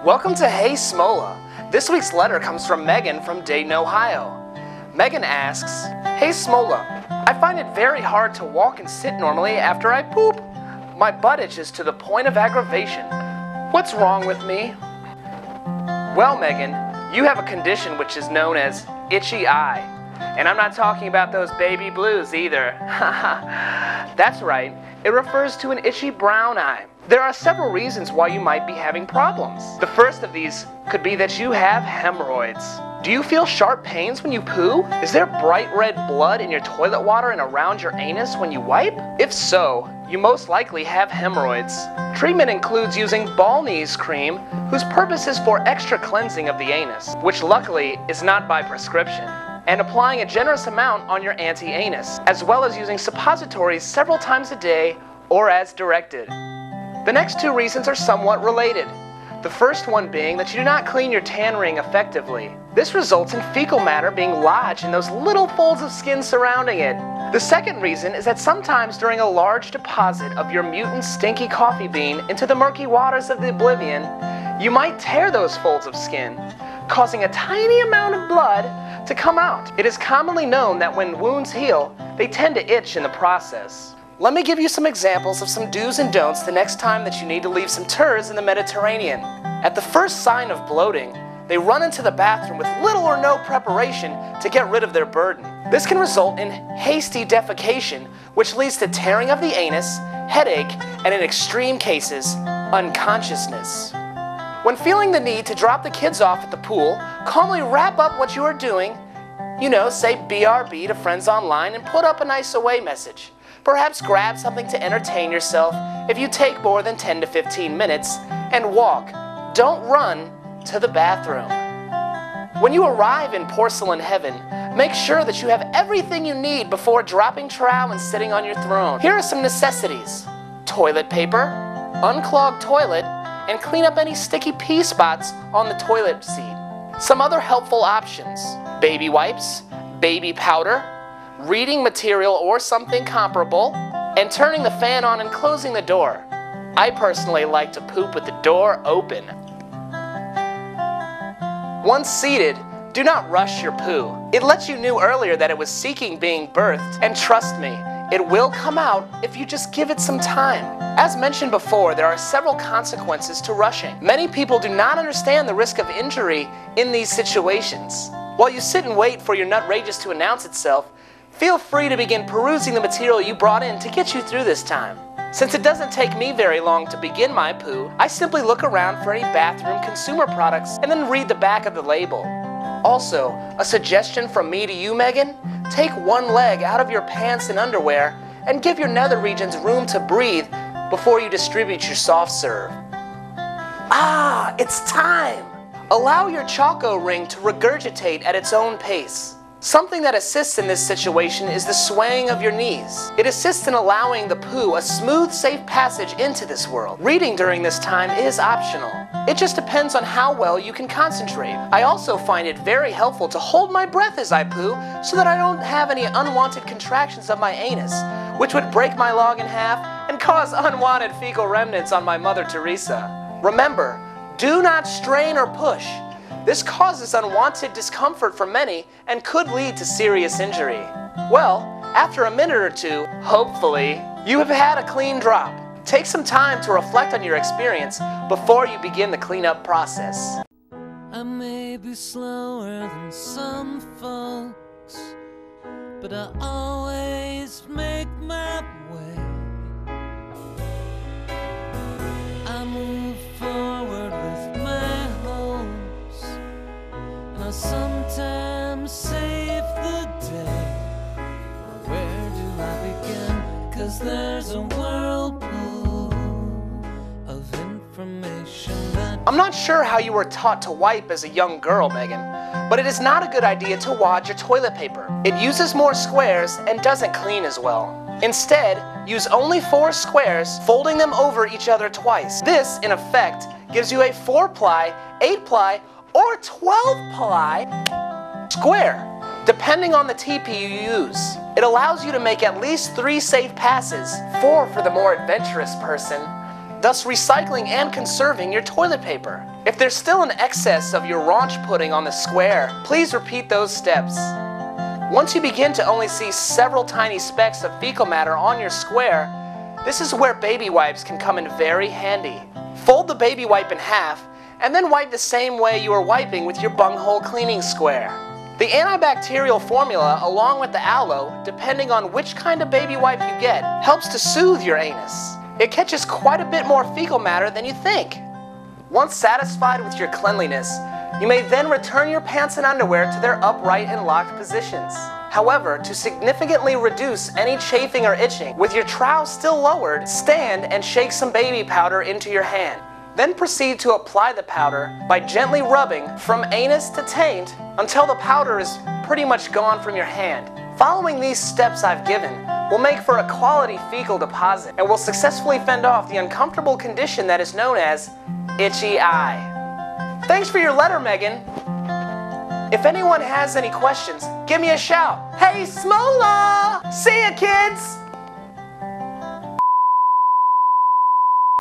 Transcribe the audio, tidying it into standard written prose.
Welcome to Hey Smola. This week's letter comes from Megan from Dayton, Ohio. Megan asks, Hey Smola, I find it very hard to walk and sit normally after I poop. My butt itches to the point of aggravation. What's wrong with me? Well, Megan, you have a condition which is known as itchy eye. And I'm not talking about those baby blues either. That's right, it refers to an itchy brown eye. There are several reasons why you might be having problems. The first of these could be that you have hemorrhoids. Do you feel sharp pains when you poo? Is there bright red blood in your toilet water and around your anus when you wipe? If so, you most likely have hemorrhoids. Treatment includes using Balnease cream, whose purpose is for extra cleansing of the anus, which luckily is not by prescription, and applying a generous amount on your anti-anus, as well as using suppositories several times a day or as directed. The next two reasons are somewhat related. The first one being that you do not clean your tan ring effectively. This results in fecal matter being lodged in those little folds of skin surrounding it. The second reason is that sometimes during a large deposit of your mutant stinky coffee bean into the murky waters of the oblivion, you might tear those folds of skin, causing a tiny amount of blood to come out. It is commonly known that when wounds heal, they tend to itch in the process. Let me give you some examples of some do's and don'ts the next time that you need to leave some turds in the Mediterranean. At the first sign of bloating, they run into the bathroom with little or no preparation to get rid of their burden. This can result in hasty defecation, which leads to tearing of the anus, headache, and in extreme cases, unconsciousness. When feeling the need to drop the kids off at the pool, calmly wrap up what you are doing. Say BRB to friends online and put up a nice away message. Perhaps grab something to entertain yourself if you take more than 10 to 15 minutes and walk. Don't run to the bathroom. When you arrive in porcelain heaven, make sure that you have everything you need before dropping trowel and sitting on your throne. Here are some necessities: toilet paper, unclogged toilet, and clean up any sticky pee spots on the toilet seat. Some other helpful options: baby wipes, baby powder, reading material or something comparable, and turning the fan on and closing the door. I personally like to poop with the door open. Once seated, do not rush your poo. It lets you know earlier that it was seeking being birthed, and trust me, it will come out if you just give it some time. As mentioned before, there are several consequences to rushing. Many people do not understand the risk of injury in these situations. While you sit and wait for your nutrageous to announce itself, feel free to begin perusing the material you brought in to get you through this time. Since it doesn't take me very long to begin my poo, I simply look around for any bathroom consumer products and then read the back of the label. Also, a suggestion from me to you, Megan: take one leg out of your pants and underwear and give your nether regions room to breathe before you distribute your soft serve. Ah, it's time! Allow your Choco ring to regurgitate at its own pace. Something that assists in this situation is the swaying of your knees. It assists in allowing the poo a smooth, safe passage into this world. Reading during this time is optional. It just depends on how well you can concentrate. I also find it very helpful to hold my breath as I poo so that I don't have any unwanted contractions of my anus, which would break my log in half and cause unwanted fecal remnants on my Mother Teresa. Remember, do not strain or push. This causes unwanted discomfort for many and could lead to serious injury. Well, after a minute or two, hopefully, you have had a clean drop. Take some time to reflect on your experience before you begin the cleanup process. I may be slower than some folks, but I always make my way. I move forward with my hopes, and I sometimes save the day. Where do I begin? 'Cause there's a whirlpool of information that... I'm not sure how you were taught to wipe as a young girl, Megan, but it is not a good idea to wad your toilet paper. It uses more squares and doesn't clean as well. Instead, use only 4 squares, folding them over each other twice. This, in effect, gives you a 4-ply, 8-ply, or 12-ply square, depending on the TP you use. It allows you to make at least 3 safe passes, 4 for the more adventurous person, thus recycling and conserving your toilet paper. If there's still an excess of your raunch pudding on the square, please repeat those steps. Once you begin to only see several tiny specks of fecal matter on your square, this is where baby wipes can come in very handy. Fold the baby wipe in half and then wipe the same way you are wiping with your bunghole cleaning square. The antibacterial formula along with the aloe, depending on which kind of baby wipe you get, helps to soothe your anus. It catches quite a bit more fecal matter than you think. Once satisfied with your cleanliness, you may then return your pants and underwear to their upright and locked positions. However, to significantly reduce any chafing or itching, with your trowel still lowered, stand and shake some baby powder into your hand. Then proceed to apply the powder by gently rubbing from anus to taint until the powder is pretty much gone from your hand. Following these steps I've given will make for a quality fecal deposit and will successfully fend off the uncomfortable condition that is known as itchy eye. Thanks for your letter, Megan. If anyone has any questions, give me a shout. Hey, Smola! See ya, kids!